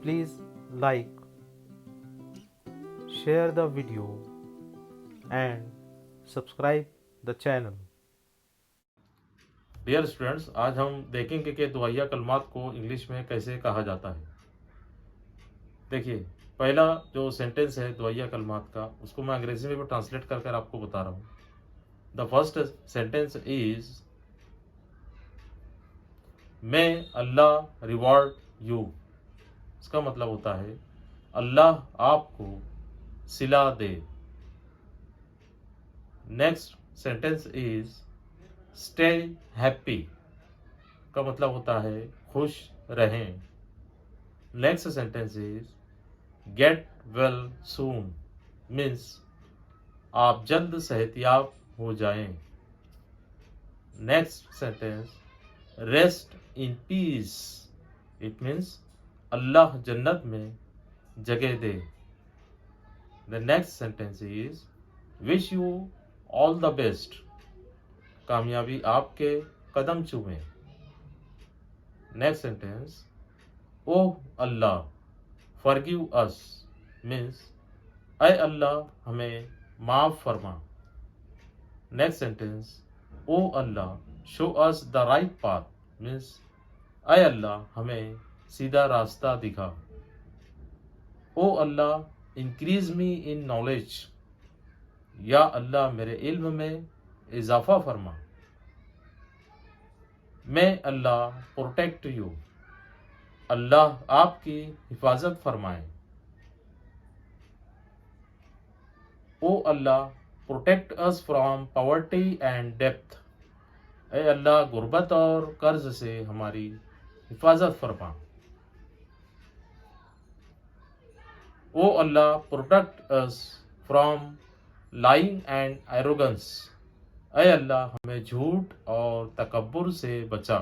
Please like, share the video and subscribe the channel. Dear students, आज हम देखेंगे कि दुआया कलमात को इंग्लिश में कैसे कहा जाता है। देखिए, पहला जो सेंटेंस है दुआया कलमात का, उसको मैं अंग्रेजी में भी ट्रांसलेट कर कर आपको बता रहा हूँ। The first sentence is may Allah reward you. इसका मतलब होता है अल्लाह आपको सिला दे। Next sentence is stay happy का मतलब होता है खुश रहें। Next sentence is get well soon, means आप जल्द सेहतियाब हो जाएं। Next sentence rest in peace, it means Allah जन्नत में जगह दे। The next sentence is wish you all the best, कामयाबी आपके कदम चूमे। नेक्स्ट सेंटेंस ओह अल्लाह फॉरगिव अस, मीन्स ऐ अल्लाह हमें माफ फरमा। Next sentence O Allah show us the right path, means ऐ अल्लाह हमें सीधा रास्ता दिखा। ओ अल्लाह इंक्रीज मी इन नॉलेज, या अल्लाह मेरे इल्म में इजाफा फरमा। मैं अल्लाह प्रोटेक्ट यू, अल्लाह आपकी हिफाजत फरमाए। O Allah protect us from poverty and डेप्थ, ए अल्लाह गुर्बत और कर्ज से हमारी हिफाजत फरमा। O Allah protect us from lying and arrogance, ए अल्लाह हमें झूठ और तकब्बुर से बचा।